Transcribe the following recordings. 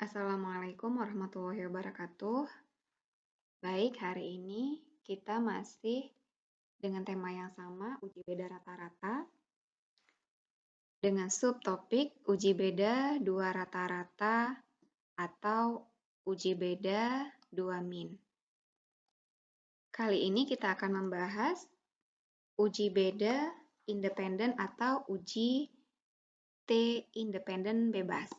Assalamualaikum warahmatullahi wabarakatuh. Baik, hari ini kita masih dengan tema yang sama, uji beda rata-rata, dengan subtopik uji beda dua rata-rata atau uji beda dua min. Kali ini kita akan membahas uji beda independen atau uji T independen bebas.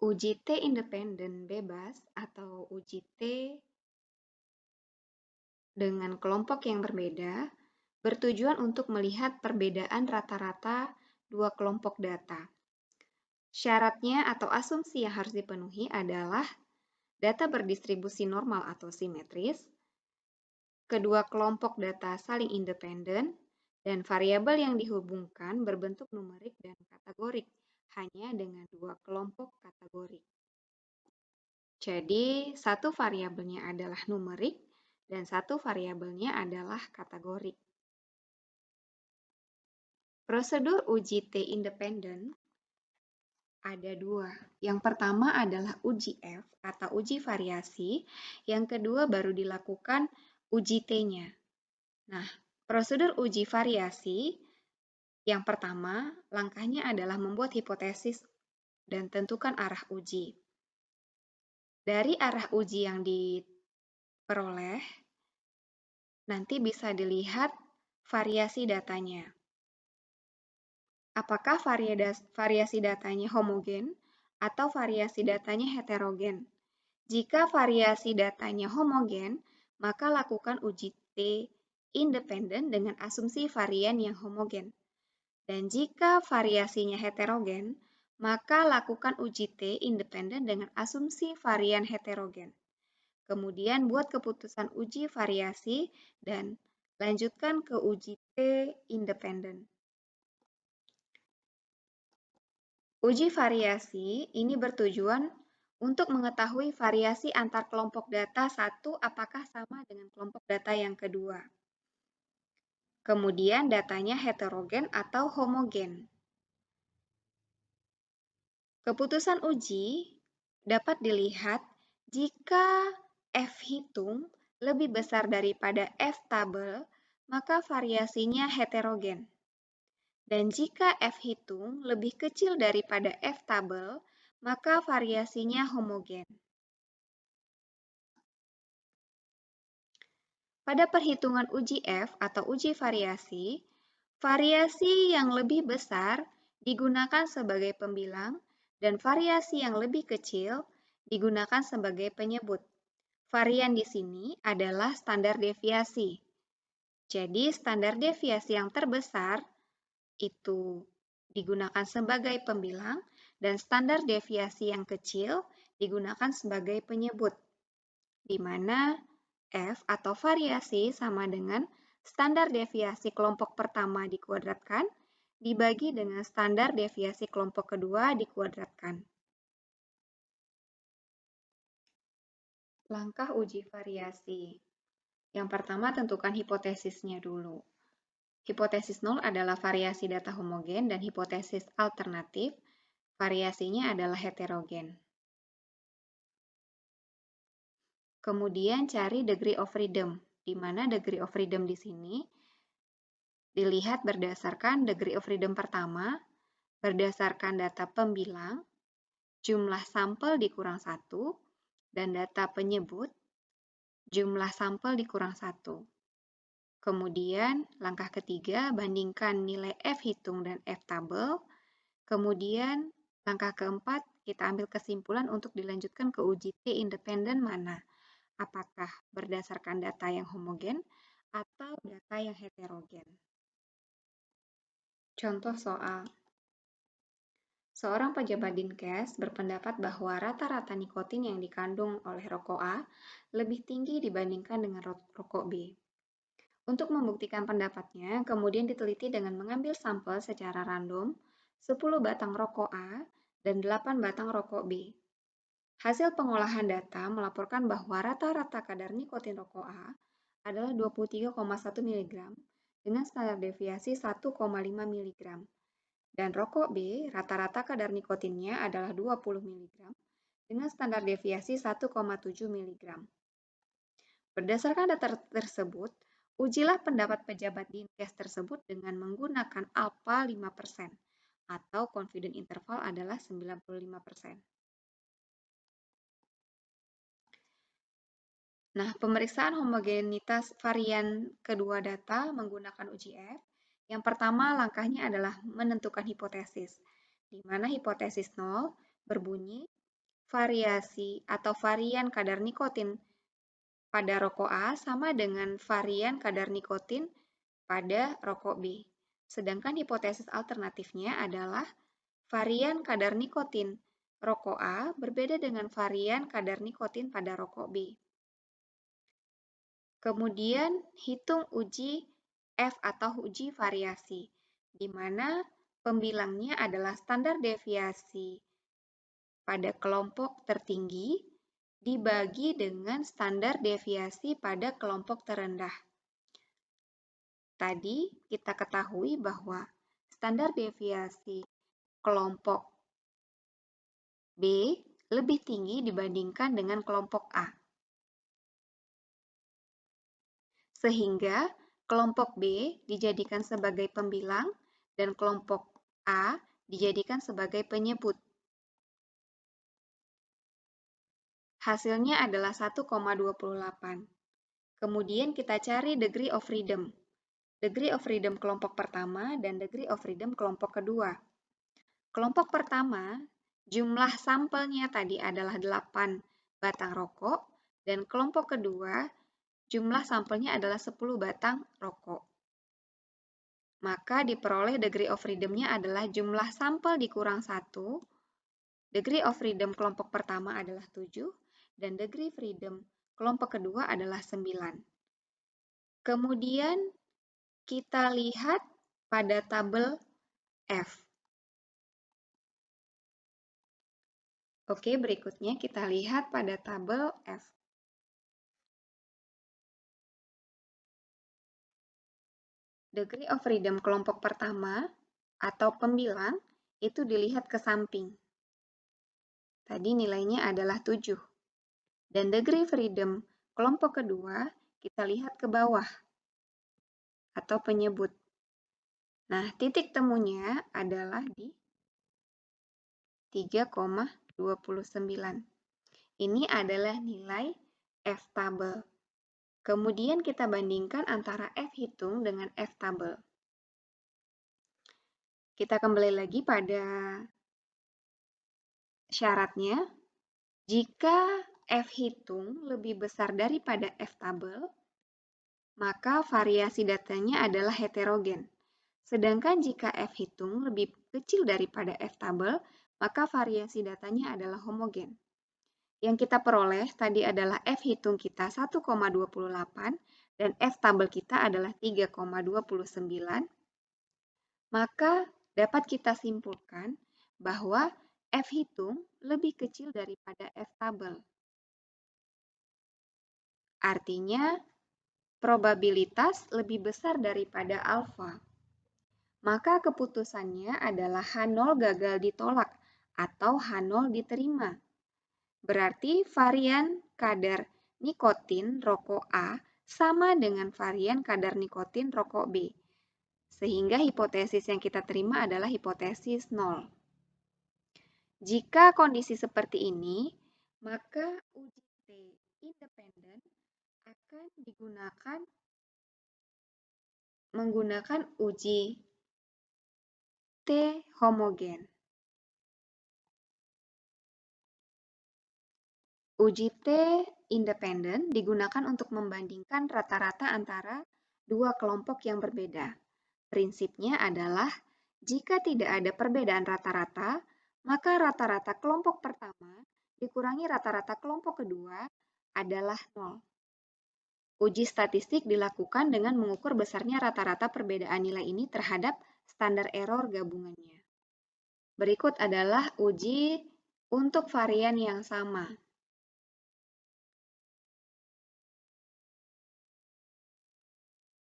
Uji T independen bebas atau uji T dengan kelompok yang berbeda bertujuan untuk melihat perbedaan rata-rata dua kelompok data. Syaratnya atau asumsi yang harus dipenuhi adalah data berdistribusi normal atau simetris, kedua kelompok data saling independen, dan variabel yang dihubungkan berbentuk numerik dan kategorik hanya dengan dua kelompok kategorik. Jadi, satu variabelnya adalah numerik dan satu variabelnya adalah kategorik. Prosedur uji T independen ada dua. Yang pertama adalah uji F atau uji variasi. Yang kedua baru dilakukan uji T-nya. Nah, prosedur uji variasi yang pertama, langkahnya adalah membuat hipotesis dan tentukan arah uji. Dari arah uji yang diperoleh, nanti bisa dilihat variasi datanya. Apakah variasi datanya homogen atau variasi datanya heterogen? Jika variasi datanya homogen, maka lakukan uji T independen dengan asumsi varian yang homogen. Dan jika variasinya heterogen, maka lakukan uji T independen dengan asumsi varian heterogen. Kemudian buat keputusan uji variasi dan lanjutkan ke uji T independen. Uji variasi ini bertujuan untuk mengetahui variasi antar kelompok data satu apakah sama dengan kelompok data yang kedua. Kemudian datanya heterogen atau homogen. Keputusan uji dapat dilihat jika F hitung lebih besar daripada F tabel, maka variasinya heterogen. Dan jika F hitung lebih kecil daripada F tabel, maka variasinya homogen. Pada perhitungan uji F atau uji variasi, variasi yang lebih besar digunakan sebagai pembilang dan variasi yang lebih kecil digunakan sebagai penyebut. Varian di sini adalah standar deviasi. Jadi standar deviasi yang terbesar itu digunakan sebagai pembilang dan standar deviasi yang kecil digunakan sebagai penyebut, di mana F atau variasi sama dengan standar deviasi kelompok pertama dikuadratkan dibagi dengan standar deviasi kelompok kedua dikuadratkan. Langkah uji variasi. Yang pertama tentukan hipotesisnya dulu. Hipotesis 0 adalah variasi data homogen dan hipotesis alternatif, variasinya adalah heterogen. Kemudian cari degree of freedom, di mana degree of freedom di sini dilihat berdasarkan degree of freedom pertama, berdasarkan data pembilang, jumlah sampel dikurang 1, dan data penyebut, jumlah sampel dikurang 1. Kemudian, langkah ketiga, bandingkan nilai F hitung dan F tabel. Kemudian, langkah keempat, kita ambil kesimpulan untuk dilanjutkan ke uji T independen mana? Apakah berdasarkan data yang homogen atau data yang heterogen? Contoh soal. Seorang pejabat Dinkes berpendapat bahwa rata-rata nikotin yang dikandung oleh rokok A lebih tinggi dibandingkan dengan rokok B. Untuk membuktikan pendapatnya, kemudian diteliti dengan mengambil sampel secara random 10 batang rokok A dan 8 batang rokok B. Hasil pengolahan data melaporkan bahwa rata-rata kadar nikotin rokok A adalah 23,1 mg dengan standar deviasi 1,5 mg. Dan rokok B, rata-rata kadar nikotinnya adalah 20 mg dengan standar deviasi 1,7 mg. Berdasarkan data tersebut, ujilah pendapat pejabat Dinkes tersebut dengan menggunakan alfa 5% atau confidence interval adalah 95%. Nah, pemeriksaan homogenitas varian kedua data menggunakan uji F. Yang pertama, langkahnya adalah menentukan hipotesis, di mana hipotesis 0 berbunyi variasi atau varian kadar nikotin pada rokok A sama dengan varian kadar nikotin pada rokok B. Sedangkan hipotesis alternatifnya adalah varian kadar nikotin rokok A berbeda dengan varian kadar nikotin pada rokok B. Kemudian hitung uji F atau uji variasi, di mana pembilangnya adalah standar deviasi pada kelompok tertinggi dibagi dengan standar deviasi pada kelompok terendah. Tadi kita ketahui bahwa standar deviasi kelompok B lebih tinggi dibandingkan dengan kelompok A. Sehingga kelompok B dijadikan sebagai pembilang dan kelompok A dijadikan sebagai penyebut. Hasilnya adalah 1,28. Kemudian kita cari degree of freedom. Degree of freedom kelompok pertama dan degree of freedom kelompok kedua. Kelompok pertama, jumlah sampelnya tadi adalah 8 batang rokok dan kelompok kedua, jumlah sampelnya adalah 10 batang rokok. Maka diperoleh degree of freedom-nya adalah jumlah sampel dikurang 1. Degree of freedom kelompok pertama adalah 7 dan degree freedom kelompok kedua adalah 9. Kemudian kita lihat pada tabel F. Oke, berikutnya kita lihat pada tabel F. Degree of freedom kelompok pertama atau pembilang itu dilihat ke samping. Tadi nilainya adalah 7. Dan degree freedom kelompok kedua kita lihat ke bawah atau penyebut. Nah, titik temunya adalah di 3,29. Ini adalah nilai F tabel. Kemudian kita bandingkan antara F hitung dengan F tabel. Kita kembali lagi pada syaratnya. Jika F hitung lebih besar daripada F tabel, maka variasi datanya adalah heterogen. Sedangkan jika F hitung lebih kecil daripada F tabel, maka variasi datanya adalah homogen. Yang kita peroleh tadi adalah F hitung kita 1,28 dan F tabel kita adalah 3,29. Maka dapat kita simpulkan bahwa F hitung lebih kecil daripada F tabel. Artinya, probabilitas lebih besar daripada alfa. Maka keputusannya adalah H0 gagal ditolak atau H0 diterima. Berarti varian kadar nikotin rokok A sama dengan varian kadar nikotin rokok B. Sehingga hipotesis yang kita terima adalah hipotesis 0. Jika kondisi seperti ini, maka uji T independen akan menggunakan uji T homogen. Uji T independen digunakan untuk membandingkan rata-rata antara dua kelompok yang berbeda. Prinsipnya adalah jika tidak ada perbedaan rata-rata, maka rata-rata kelompok pertama dikurangi rata-rata kelompok kedua adalah 0. Uji statistik dilakukan dengan mengukur besarnya rata-rata perbedaan nilai ini terhadap standar error gabungannya. Berikut adalah uji untuk varian yang sama.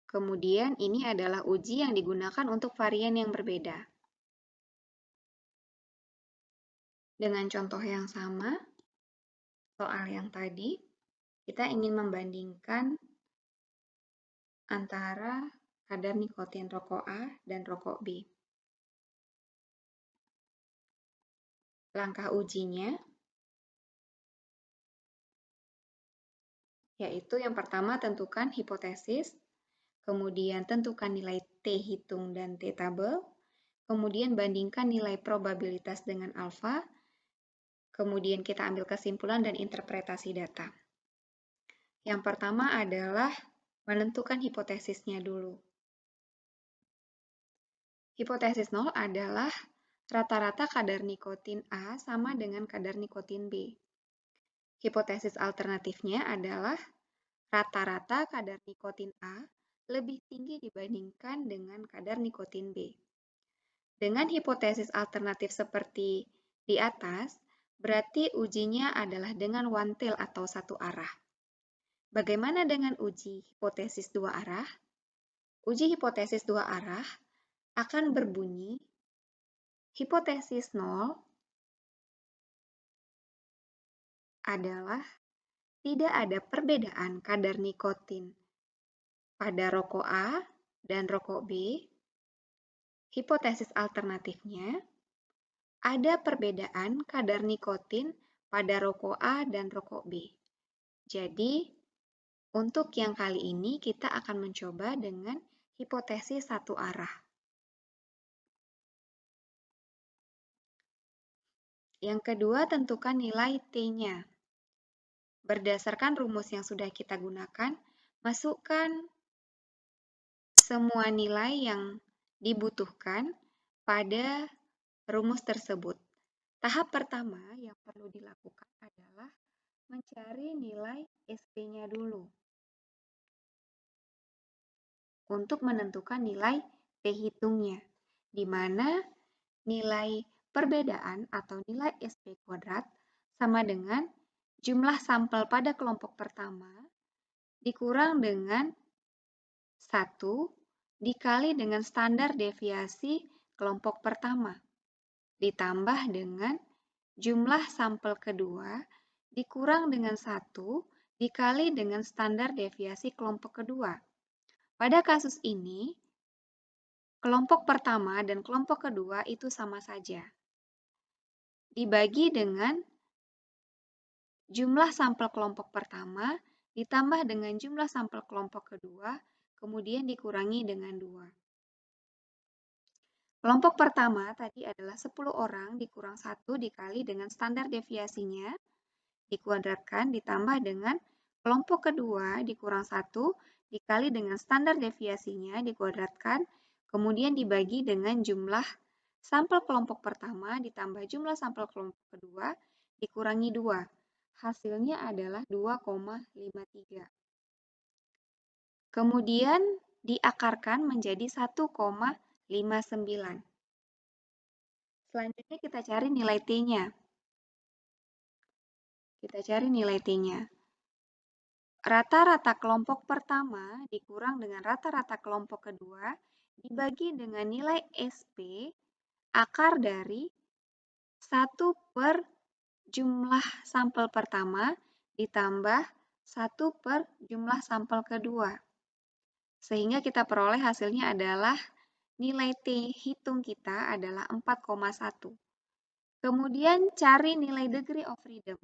Kemudian ini adalah uji yang digunakan untuk varian yang berbeda. Dengan contoh yang sama, soal yang tadi, kita ingin membandingkan antara kadar nikotin rokok A dan rokok B. Langkah ujinya yaitu yang pertama tentukan hipotesis, kemudian tentukan nilai T hitung dan T tabel, kemudian bandingkan nilai probabilitas dengan alfa, kemudian kita ambil kesimpulan dan interpretasi data. Yang pertama adalah menentukan hipotesisnya dulu. Hipotesis 0 adalah rata-rata kadar nikotin A sama dengan kadar nikotin B. Hipotesis alternatifnya adalah rata-rata kadar nikotin A lebih tinggi dibandingkan dengan kadar nikotin B. Dengan hipotesis alternatif seperti di atas, berarti ujinya adalah dengan one tail atau satu arah. Bagaimana dengan uji hipotesis dua arah? Uji hipotesis dua arah akan berbunyi hipotesis 0 adalah tidak ada perbedaan kadar nikotin pada rokok A dan rokok B. Hipotesis alternatifnya, ada perbedaan kadar nikotin pada rokok A dan rokok B. Jadi, untuk yang kali ini kita akan mencoba dengan hipotesis satu arah. Yang kedua, tentukan nilai T-nya. Berdasarkan rumus yang sudah kita gunakan, masukkan semua nilai yang dibutuhkan pada rumus tersebut. Tahap pertama yang perlu dilakukan adalah mencari nilai SP-nya dulu untuk menentukan nilai T hitungnya, di mana nilai perbedaan atau nilai SP kuadrat sama dengan jumlah sampel pada kelompok pertama dikurang dengan 1 dikali dengan standar deviasi kelompok pertama, ditambah dengan jumlah sampel kedua dikurang dengan 1 dikali dengan standar deviasi kelompok kedua. Pada kasus ini, kelompok pertama dan kelompok kedua itu sama saja. Dibagi dengan jumlah sampel kelompok pertama ditambah dengan jumlah sampel kelompok kedua, kemudian dikurangi dengan 2. Kelompok pertama tadi adalah 10 orang dikurang 1 dikali dengan standar deviasinya, dikuadratkan ditambah dengan kelompok kedua dikurang 1 dikali dengan standar deviasinya dikuadratkan, kemudian dibagi dengan jumlah sampel kelompok pertama ditambah jumlah sampel kelompok kedua dikurangi 2. Hasilnya adalah 2,53. Kemudian diakarkan menjadi 1,59. Selanjutnya kita cari nilai T-nya. Kita cari nilai T-nya. Rata-rata kelompok pertama dikurang dengan rata-rata kelompok kedua dibagi dengan nilai SP akar dari 1 per jumlah sampel pertama ditambah 1 per jumlah sampel kedua. Sehingga kita peroleh hasilnya adalah nilai T hitung kita adalah 4,1. Kemudian cari nilai degree of freedom.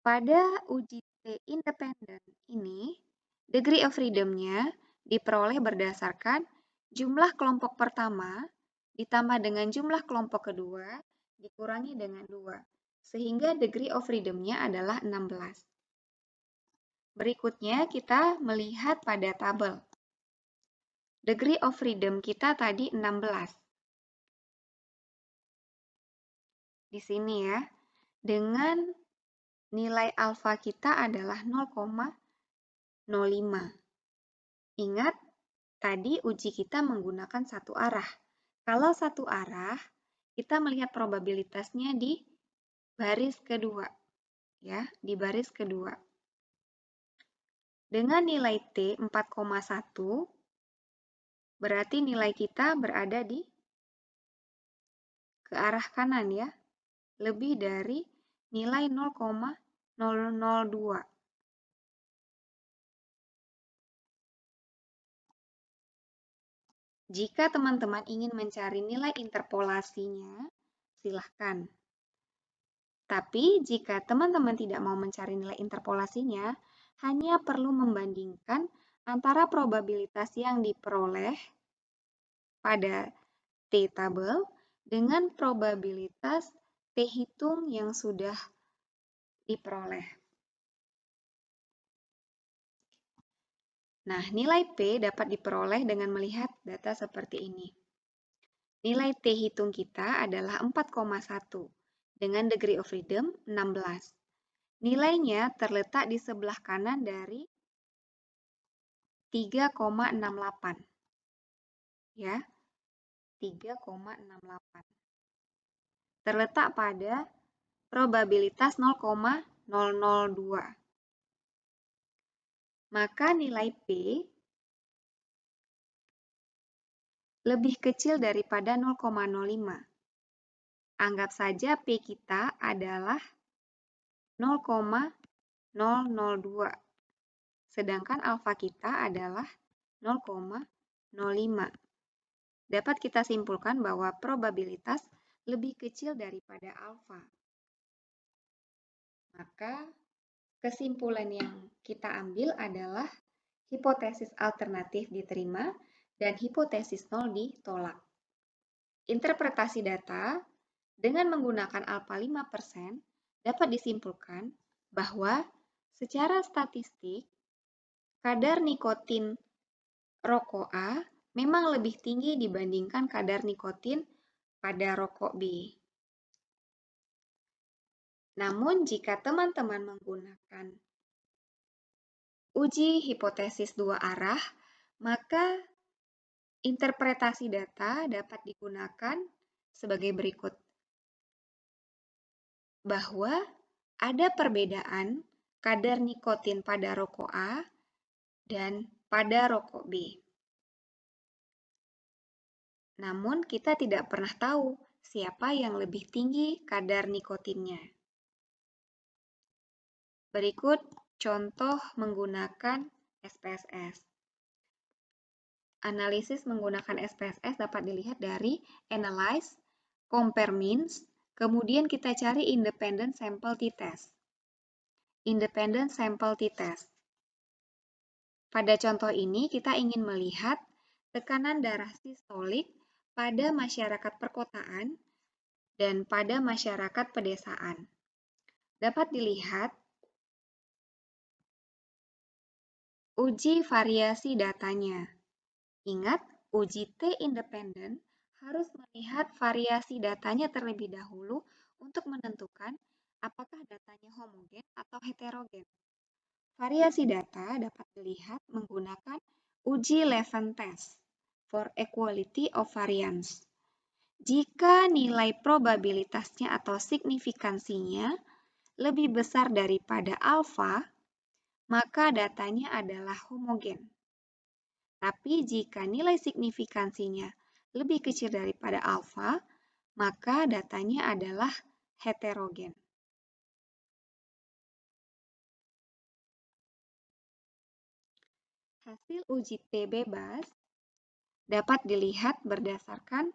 Pada uji T independen ini, degree of freedom-nya diperoleh berdasarkan jumlah kelompok pertama ditambah dengan jumlah kelompok kedua dikurangi dengan 2, sehingga degree of freedom-nya adalah 16. Berikutnya kita melihat pada tabel. Degree of freedom kita tadi 16. Di sini ya, dengan nilai alfa kita adalah 0,05. Ingat, tadi uji kita menggunakan satu arah. Kalau satu arah, kita melihat probabilitasnya di baris kedua. Ya, di baris kedua. Dengan nilai T 4,1, berarti nilai kita berada di ke arah kanan ya, lebih dari nilai 0,002. Jika teman-teman ingin mencari nilai interpolasinya, silahkan. Tapi jika teman-teman tidak mau mencari nilai interpolasinya, hanya perlu membandingkan antara probabilitas yang diperoleh pada T-tabel dengan probabilitas T-hitung yang sudah diperoleh. Nah, nilai P dapat diperoleh dengan melihat data seperti ini. Nilai T-hitung kita adalah 4,1 dengan degree of freedom 16. Nilainya terletak di sebelah kanan dari 3,68. Ya, 3,68. Terletak pada probabilitas 0,002. Maka nilai P lebih kecil daripada 0,05. Anggap saja P kita adalah 0,002. Sedangkan alfa kita adalah 0,05. Dapat kita simpulkan bahwa probabilitas lebih kecil daripada alfa. Maka kesimpulan yang kita ambil adalah hipotesis alternatif diterima dan hipotesis nol ditolak. Interpretasi data dengan menggunakan alfa 5% dapat disimpulkan bahwa secara statistik kadar nikotin rokok A memang lebih tinggi dibandingkan kadar nikotin pada rokok B. Namun jika teman-teman menggunakan uji hipotesis dua arah, maka interpretasi data dapat digunakan sebagai berikut. Bahwa ada perbedaan kadar nikotin pada rokok A dan pada rokok B. Namun kita tidak pernah tahu siapa yang lebih tinggi kadar nikotinnya. Berikut contoh menggunakan SPSS. Analisis menggunakan SPSS dapat dilihat dari analyze, compare means, kemudian kita cari independent sample t-test. Independent sample t-test. Pada contoh ini kita ingin melihat tekanan darah sistolik pada masyarakat perkotaan dan pada masyarakat pedesaan. Dapat dilihat uji variasi datanya. Ingat, uji T independen harus melihat variasi datanya terlebih dahulu untuk menentukan apakah datanya homogen atau heterogen. Variasi data dapat dilihat menggunakan uji Levin test for equality of variance. Jika nilai probabilitasnya atau signifikansinya lebih besar daripada alfa, maka datanya adalah homogen. Tapi jika nilai signifikansinya lebih kecil daripada alfa, maka datanya adalah heterogen. Hasil uji T bebas dapat dilihat berdasarkan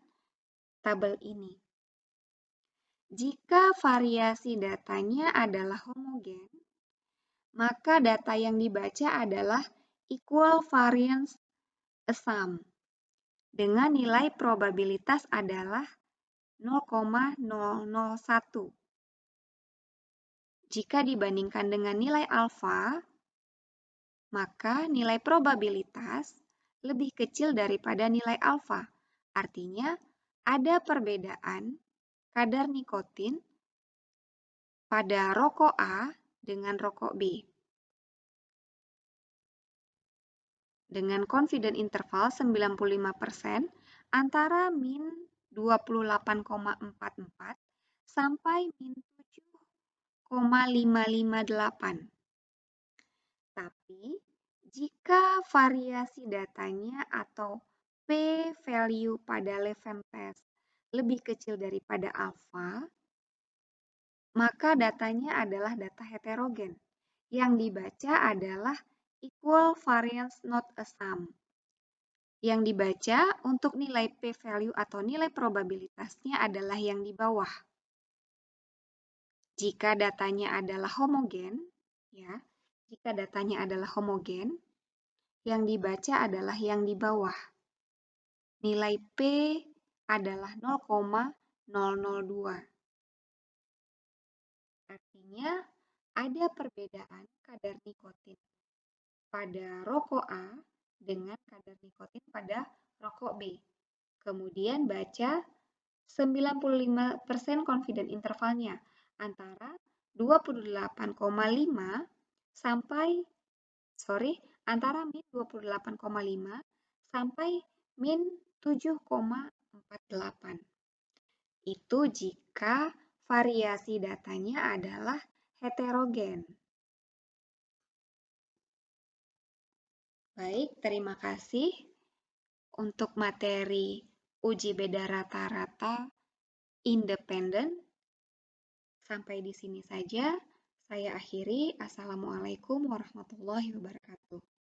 tabel ini. Jika variasi datanya adalah homogen, maka data yang dibaca adalah equal variance sum dengan nilai probabilitas adalah 0,001. Jika dibandingkan dengan nilai alfa, maka nilai probabilitas lebih kecil daripada nilai alfa. Artinya, ada perbedaan kadar nikotin pada rokok A dengan rokok B. Dengan confidence interval 95% antara min 28,44 sampai min 7,558. Tapi, jika variasi datanya atau p-value pada Levin test lebih kecil daripada alfa, maka datanya adalah data heterogen. Yang dibaca adalah equal variance not a sum. Yang dibaca untuk nilai p-value atau nilai probabilitasnya adalah yang di bawah. Jika datanya adalah homogen, ya, jika datanya adalah homogen, yang dibaca adalah yang di bawah. Nilai P adalah 0,002. Artinya, ada perbedaan kadar nikotin pada rokok A dengan kadar nikotin pada rokok B. Kemudian baca 95% confident intervalnya antara 28,5 sampai antara min 28,5 sampai min 7,48. Itu jika variasi datanya adalah heterogen. Baik, terima kasih untuk materi uji beda rata-rata independen. Sampai di sini saja. Saya akhiri. Assalamualaikum warahmatullahi wabarakatuh.